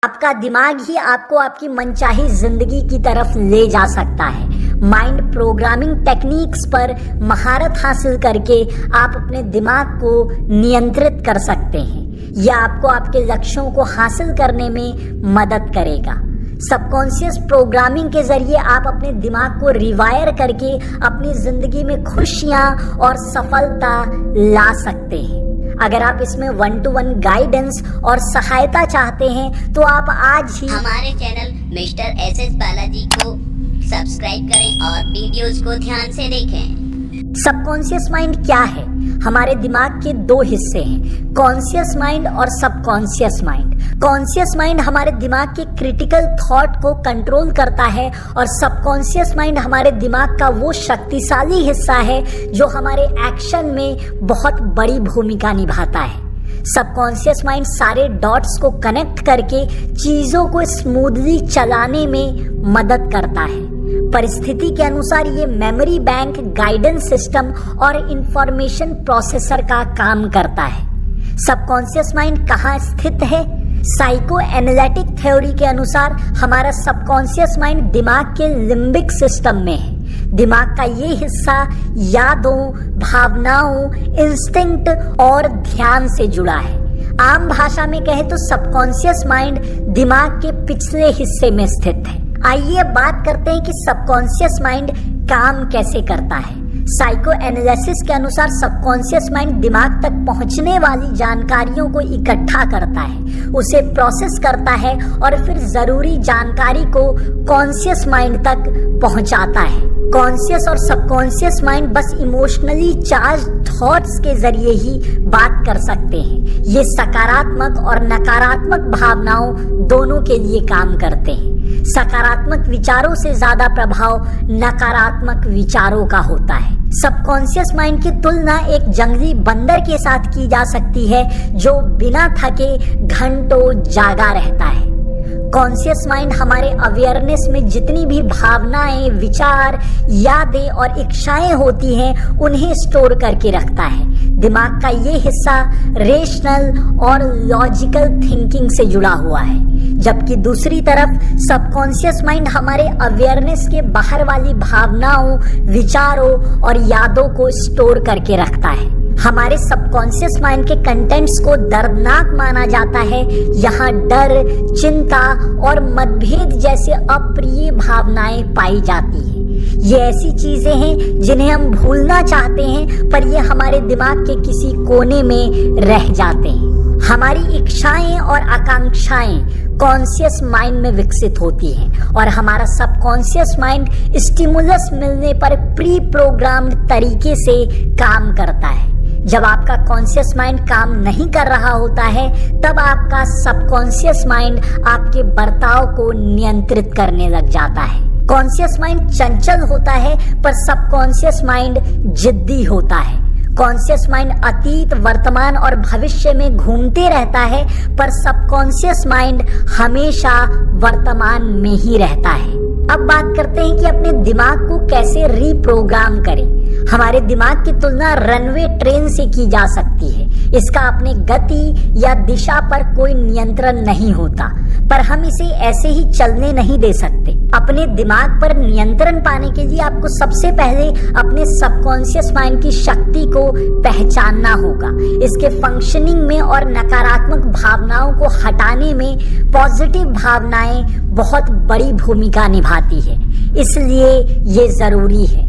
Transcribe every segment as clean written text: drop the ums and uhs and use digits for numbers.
आपका दिमाग ही आपको आपकी मनचाही जिंदगी की तरफ ले जा सकता है। माइंड प्रोग्रामिंग टेक्निक्स पर महारत हासिल करके आप अपने दिमाग को नियंत्रित कर सकते हैं। यह आपको आपके लक्ष्यों को हासिल करने में मदद करेगा। सबकॉन्शियस प्रोग्रामिंग के जरिए आप अपने दिमाग को रिवायर करके अपनी जिंदगी में खुशियां और सफलता ला सकते हैं। अगर आप इसमें 1-to-1 गाइडेंस और सहायता चाहते हैं तो आप आज ही हमारे चैनल मिस्टर एस बालाजी को सब्सक्राइब करें और वीडियोस को ध्यान से देखें। सबकॉन्शियस माइंड क्या है? हमारे दिमाग के दो हिस्से हैं, कॉन्शियस माइंड और सबकॉन्शियस माइंड। कॉन्शियस माइंड हमारे दिमाग के क्रिटिकल थॉट को कंट्रोल करता है और सबकॉन्शियस माइंड हमारे दिमाग का वो शक्तिशाली हिस्सा है जो हमारे एक्शन में बहुत बड़ी भूमिका निभाता है। सबकॉन्शियस माइंड सारे डॉट्स को कनेक्ट करके चीजों को स्मूथली चलाने में मदद करता है। परिस्थिति के अनुसार ये मेमोरी बैंक, गाइडेंस सिस्टम और इंफॉर्मेशन प्रोसेसर का काम करता है। सबकॉन्शियस माइंड कहाँ स्थित है? साइको एनालिटिक थ्योरी के अनुसार हमारा सबकॉन्शियस माइंड दिमाग के लिम्बिक सिस्टम में है। दिमाग का ये हिस्सा यादों, भावनाओं, इंस्टिंक्ट और ध्यान से जुड़ा है। आम भाषा में कहे तो सबकॉन्शियस माइंड दिमाग के पिछले हिस्से में स्थित है। आइए बात करते हैं कि सबकॉन्शियस माइंड काम कैसे करता है। साइको एनालिसिस के अनुसार सबकॉन्शियस माइंड दिमाग तक पहुंचने वाली जानकारियों को इकट्ठा करता है, उसे प्रोसेस करता है और फिर जरूरी जानकारी को कॉन्शियस माइंड तक पहुंचाता है। कॉन्शियस और सबकॉन्शियस माइंड बस इमोशनली चार्ज थॉट्स के जरिए ही बात कर सकते हैं। ये सकारात्मक और नकारात्मक भावनाओं दोनों के लिए काम करते हैं। सकारात्मक विचारों से ज्यादा प्रभाव नकारात्मक विचारों का होता है। सबकॉन्शियस माइंड की तुलना एक जंगली बंदर के साथ की जा सकती है जो बिना थके घंटों जागा रहता है। कॉन्शियस माइंड हमारे अवेयरनेस में जितनी भी भावनाएं, विचार, यादें और इच्छाएं होती हैं उन्हें स्टोर करके रखता है। दिमाग का ये हिस्सा रेशनल और लॉजिकल थिंकिंग से जुड़ा हुआ है, जबकि दूसरी तरफ सबकॉन्शियस माइंड हमारे अवेयरनेस के बाहर वाली भावनाओं, विचारों और यादों को स्टोर करके रखता है। हमारे सबकॉन्शियस माइंड के कंटेंट्स को दर्दनाक माना जाता है। यहाँ डर, चिंता और मतभेद जैसे अप्रिय भावनाएं पाई जाती हैं। ये ऐसी चीजें हैं जिन्हें हम भूलना चाहते हैं, पर ये हमारे दिमाग के किसी कोने में रह जाते हैं। हमारी इच्छाएं और आकांक्षाएं कॉन्शियस माइंड में विकसित होती हैं और हमारा सबकॉन्शियस माइंड स्टिमुलस मिलने पर प्री प्रोग्राम्ड तरीके से काम करता है। जब आपका कॉन्शियस माइंड काम नहीं कर रहा होता है तब आपका सबकॉन्शियस माइंड आपके बर्ताव को नियंत्रित करने लग जाता है। कॉन्शियस माइंड चंचल होता है पर सबकॉन्शियस माइंड जिद्दी होता है। कॉन्शियस माइंड अतीत, वर्तमान और भविष्य में घूमते रहता है पर सबकॉन्शियस माइंड हमेशा वर्तमान में ही रहता है। अब बात करते हैं कि अपने दिमाग को कैसे रीप्रोग्राम करें। हमारे दिमाग की तुलना रनवे ट्रेन से की जा सकती है। इसका अपने गति या दिशा पर कोई नियंत्रण नहीं होता, पर हम इसे ऐसे ही चलने नहीं दे सकते। अपने दिमाग पर नियंत्रण पाने के लिए आपको सबसे पहले अपने सबकॉन्शियस माइंड की शक्ति को पहचानना होगा। इसके फंक्शनिंग में और नकारात्मक भावनाओं को हटाने में पॉजिटिव भावनाएं बहुत बड़ी भूमिका निभाती है, इसलिए ये जरूरी है।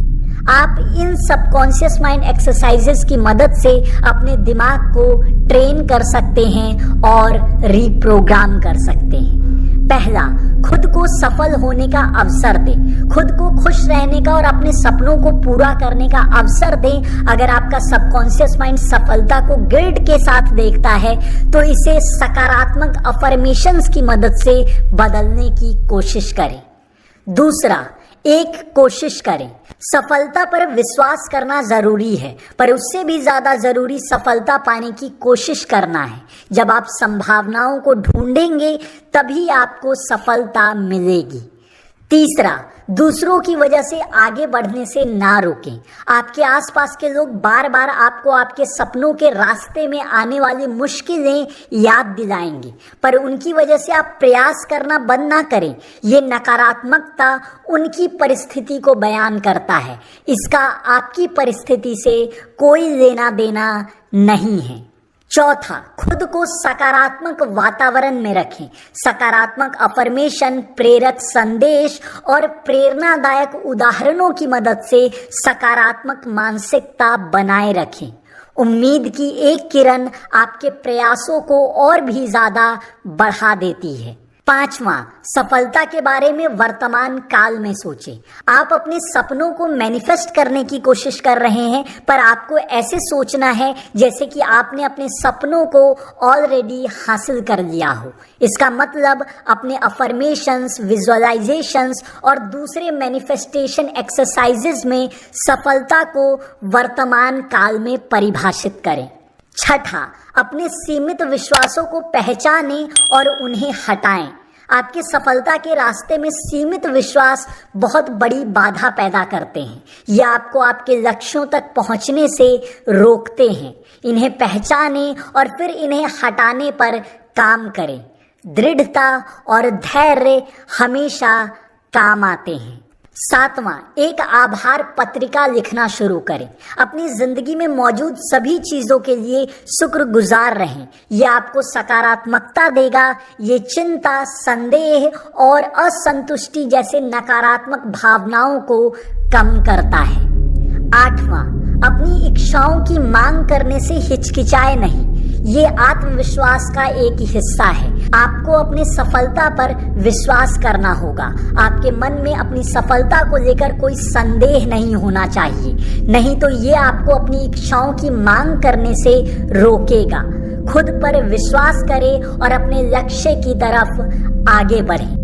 आप इन सबकॉन्शियस माइंड एक्सरसाइजेस की मदद से अपने दिमाग को ट्रेन कर सकते हैं और रीप्रोग्राम कर सकते हैं। पहला, खुद को सफल होने का अवसर दें। खुद को खुश रहने का और अपने सपनों को पूरा करने का अवसर दें। अगर आपका सबकॉन्शियस माइंड सफलता को गिल्ट के साथ देखता है तो इसे सकारात्मक अफर्मेशंस की मदद से बदलने की कोशिश करें। दूसरा, एक कोशिश करें। सफलता पर विश्वास करना जरूरी है, पर उससे भी ज्यादा जरूरी सफलता पाने की कोशिश करना है। जब आप संभावनाओं को ढूंढेंगे तभी आपको सफलता मिलेगी। तीसरा, दूसरों की वजह से आगे बढ़ने से ना रोकें। आपके आसपास के लोग बार बार आपको आपके सपनों के रास्ते में आने वाली मुश्किलें याद दिलाएंगे, पर उनकी वजह से आप प्रयास करना बंद ना करें। ये नकारात्मकता उनकी परिस्थिति को बयान करता है, इसका आपकी परिस्थिति से कोई लेना देना नहीं है। चौथा, खुद को सकारात्मक वातावरण में रखें। सकारात्मक अफर्मेशन, प्रेरक संदेश और प्रेरणादायक उदाहरणों की मदद से सकारात्मक मानसिकता बनाए रखें। उम्मीद की एक किरण आपके प्रयासों को और भी ज्यादा बढ़ा देती है। पांचवा, सफलता के बारे में वर्तमान काल में सोचें। आप अपने सपनों को मैनिफेस्ट करने की कोशिश कर रहे हैं, पर आपको ऐसे सोचना है जैसे कि आपने अपने सपनों को ऑलरेडी हासिल कर लिया हो। इसका मतलब अपने अफर्मेशंस, विजुअलाइजेशंस और दूसरे मैनिफेस्टेशन एक्सरसाइजेज में सफलता को वर्तमान काल में परिभाषित करें। छठा, अपने सीमित विश्वासों को पहचानें और उन्हें हटाएं। आपके सफलता के रास्ते में सीमित विश्वास बहुत बड़ी बाधा पैदा करते हैं। ये आपको आपके लक्ष्यों तक पहुंचने से रोकते हैं। इन्हें पहचानें और फिर इन्हें हटाने पर काम करें। दृढ़ता और धैर्य हमेशा काम आते हैं। सातवां, एक आभार पत्रिका लिखना शुरू करें। अपनी जिंदगी में मौजूद सभी चीजों के लिए शुक्रगुजार रहें। यह आपको सकारात्मकता देगा। ये चिंता, संदेह और असंतुष्टि जैसे नकारात्मक भावनाओं को कम करता है। आठवां, अपनी इच्छाओं की मांग करने से हिचकिचाए नहीं। ये आत्मविश्वास का एक हिस्सा है। आपको अपनी सफलता पर विश्वास करना होगा। आपके मन में अपनी सफलता को लेकर कोई संदेह नहीं होना चाहिए, नहीं तो ये आपको अपनी इच्छाओं की मांग करने से रोकेगा। खुद पर विश्वास करें और अपने लक्ष्य की तरफ आगे बढ़ें।